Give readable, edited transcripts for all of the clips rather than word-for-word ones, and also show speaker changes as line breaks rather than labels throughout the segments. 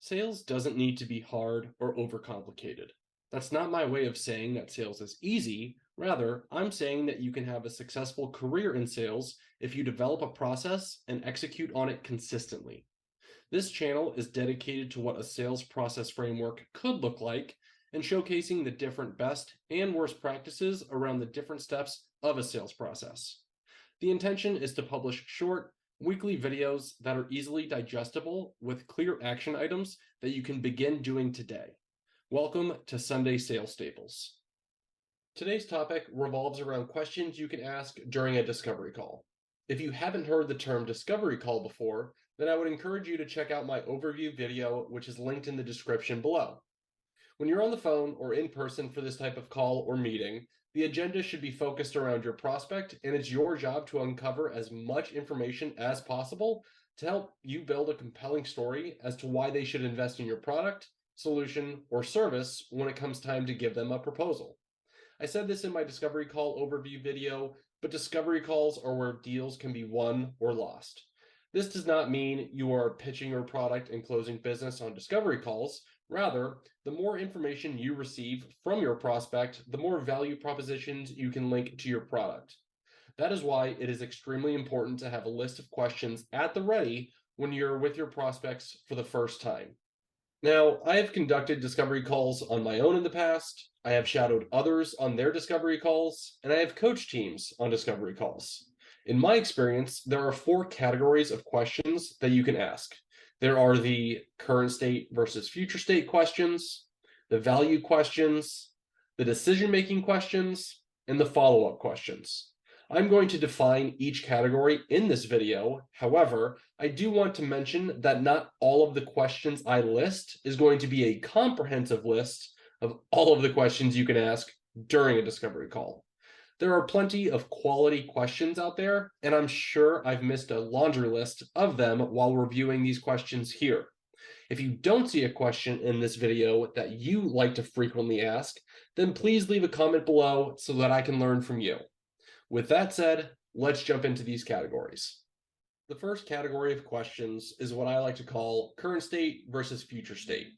Sales doesn't need to be hard or overcomplicated. That's not my way of saying that sales is easy. Rather, I'm saying that you can have a successful career in sales if you develop a process and execute on it consistently. This channel is dedicated to what a sales process framework could look like and showcasing the different best and worst practices around the different steps of a sales process. The intention is to publish short, weekly videos that are easily digestible with clear action items that you can begin doing today. Welcome to Sunday Sales Staples. Today's topic revolves around questions you can ask during a discovery call. If you haven't heard the term discovery call before, then I would encourage you to check out my overview video, which is linked in the description below. When you're on the phone or in person for this type of call or meeting, the agenda should be focused around your prospect, and it's your job to uncover as much information as possible to help you build a compelling story as to why they should invest in your product, solution, or service when it comes time to give them a proposal. I said this in my discovery call overview video, but discovery calls are where deals can be won or lost. This does not mean you are pitching your product and closing business on discovery calls. Rather, the more information you receive from your prospect, the more value propositions you can link to your product. That is why it is extremely important to have a list of questions at the ready when you're with your prospects for the first time. Now, I have conducted discovery calls on my own in the past. I have shadowed others on their discovery calls, and I have coached teams on discovery calls. In my experience, there are four categories of questions that you can ask. There are the current state versus future state questions, the value questions, the decision-making questions, and the follow-up questions. I'm going to define each category in this video. However, I do want to mention that not all of the questions I list is going to be a comprehensive list of all of the questions you can ask during a discovery call. There are plenty of quality questions out there, and I'm sure I've missed a laundry list of them while reviewing these questions here. If you don't see a question in this video that you like to frequently ask, then please leave a comment below so that I can learn from you. With that said, let's jump into these categories. The first category of questions is what I like to call current state versus future state.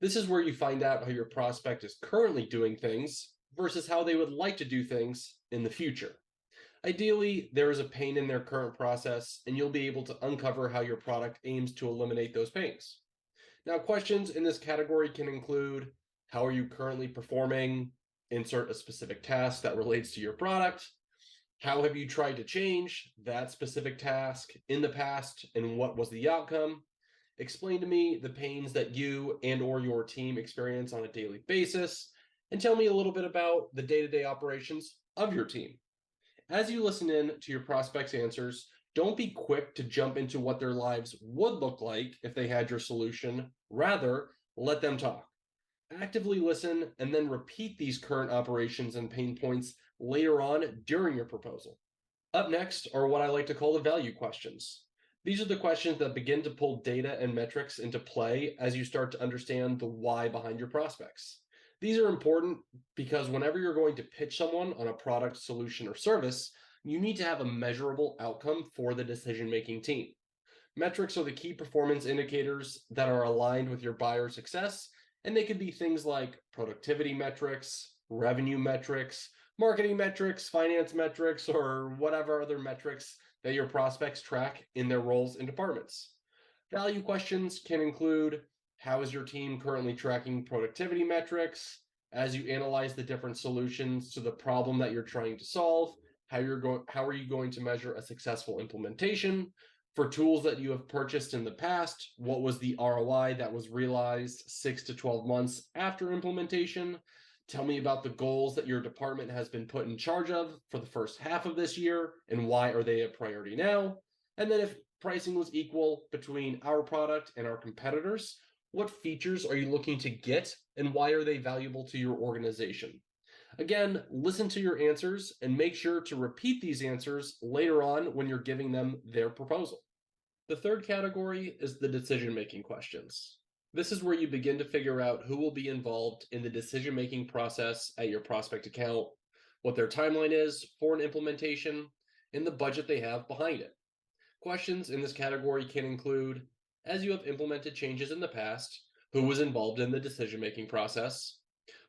This is where you find out how your prospect is currently doing things versus how they would like to do things in the future. Ideally, there is a pain in their current process, and you'll be able to uncover how your product aims to eliminate those pains. Now, questions in this category can include, how are you currently performing? Insert a specific task that relates to your product. How have you tried to change that specific task in the past, and what was the outcome? Explain to me the pains that you and or your team experience on a daily basis, and tell me a little bit about the day-to-day operations of your team. As you listen in to your prospects' answers, don't be quick to jump into what their lives would look like if they had your solution. Rather, let them talk. Actively listen and then repeat these current operations and pain points later on during your proposal. Up next are what I like to call the value questions. These are the questions that begin to pull data and metrics into play as you start to understand the why behind your prospects. These are important because whenever you're going to pitch someone on a product, solution, or service, you need to have a measurable outcome for the decision-making team. Metrics are the key performance indicators that are aligned with your buyer's success, and they could be things like productivity metrics, revenue metrics, marketing metrics, finance metrics, or whatever other metrics that your prospects track in their roles and departments. Value questions can include, how is your team currently tracking productivity metrics? As you analyze the different solutions to the problem that you're trying to solve, how are you going to measure a successful implementation? For tools that you have purchased in the past, what was the ROI that was realized 6 to 12 months after implementation? Tell me about the goals that your department has been put in charge of for the first half of this year, and why are they a priority now? And then if pricing was equal between our product and our competitors, what features are you looking to get, and why are they valuable to your organization? Again, listen to your answers and make sure to repeat these answers later on when you're giving them their proposal. The third category is the decision-making questions. This is where you begin to figure out who will be involved in the decision-making process at your prospect account, what their timeline is for an implementation, and the budget they have behind it. Questions in this category can include, as you have implemented changes in the past, Who was involved in the decision-making process?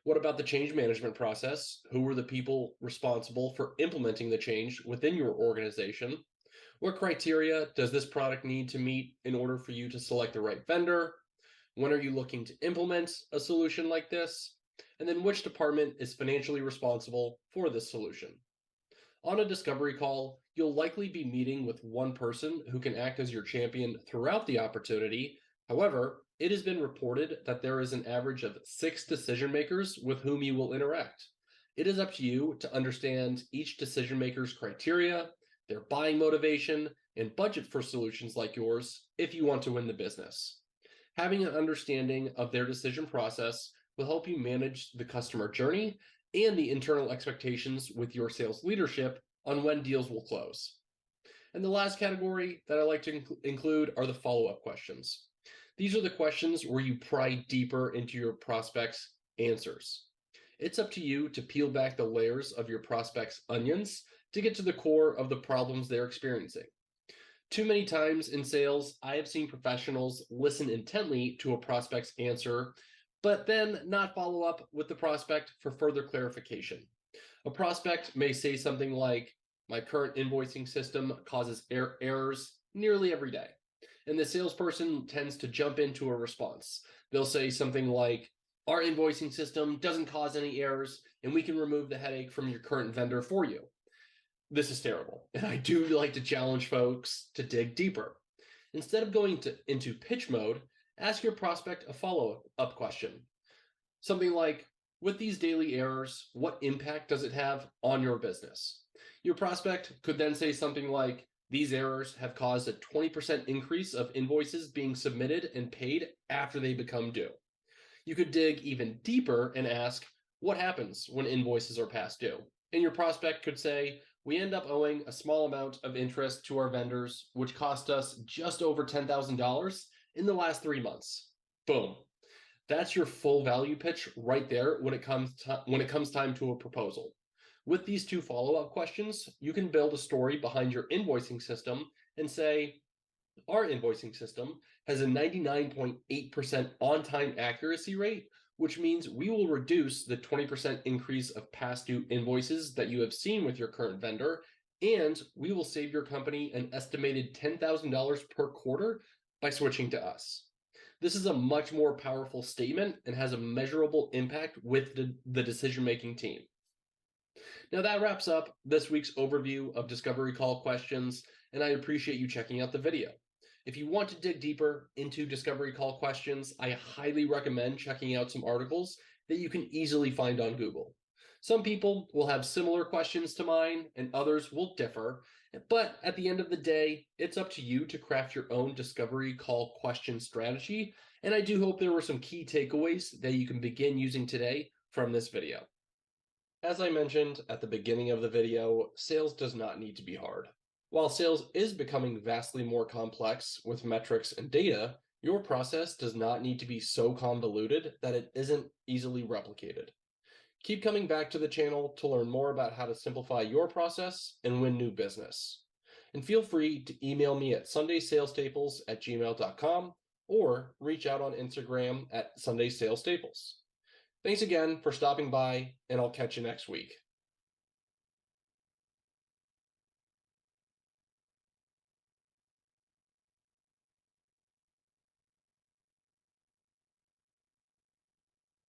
What about the change management process? Who were the people responsible for implementing the change within your organization? What criteria does this product need to meet in order for you to select the right vendor? When are you looking to implement a solution like this? And then which department is financially responsible for this solution? On a discovery call, you'll likely be meeting with one person who can act as your champion throughout the opportunity. However, it has been reported that there is an average of 6 decision makers with whom you will interact. It is up to you to understand each decision maker's criteria, their buying motivation, and budget for solutions like yours if you want to win the business. Having an understanding of their decision process will help you manage the customer journey and the internal expectations with your sales leadership on when deals will close. And the last category that I like to include are the follow-up questions. These are the questions where you pry deeper into your prospects' answers. It's up to you to peel back the layers of your prospects' onions to get to the core of the problems they're experiencing. Too many times in sales, I have seen professionals listen intently to a prospect's answer, but then not follow up with the prospect for further clarification. A prospect may say something like, "My current invoicing system causes errors nearly every day." And the salesperson tends to jump into a response. They'll say something like, "Our invoicing system doesn't cause any errors, and we can remove the headache from your current vendor for you." This is terrible, and I do like to challenge folks to dig deeper. Instead of going into pitch mode, ask your prospect a follow-up question. Something like, "With these daily errors, what impact does it have on your business?" Your prospect could then say something like, "These errors have caused a 20% increase of invoices being submitted and paid after they become due." You could dig even deeper and ask, "What happens when invoices are past due?" And your prospect could say, "We end up owing a small amount of interest to our vendors, which cost us just over $10,000 in the last 3 months." Boom. That's your full value pitch right there when it comes time to a proposal. With these 2 follow-up questions, you can build a story behind your invoicing system and say, "Our invoicing system has a 99.8% on-time accuracy rate, which means we will reduce the 20% increase of past due invoices that you have seen with your current vendor, and we will save your company an estimated $10,000 per quarter by switching to us." This is a much more powerful statement and has a measurable impact with the decision-making team. Now that wraps up this week's overview of discovery call questions, and I appreciate you checking out the video. If you want to dig deeper into discovery call questions, I highly recommend checking out some articles that you can easily find on Google. Some people will have similar questions to mine, and others will differ, but at the end of the day, it's up to you to craft your own discovery call question strategy, and I do hope there were some key takeaways that you can begin using today from this video. As I mentioned at the beginning of the video, sales does not need to be hard. While sales is becoming vastly more complex with metrics and data, your process does not need to be so convoluted that it isn't easily replicated. Keep coming back to the channel to learn more about how to simplify your process and win new business. And feel free to email me at sundaysalestaples@gmail.com or reach out on Instagram at sundaysalestaples. Thanks again for stopping by, and I'll catch you next week.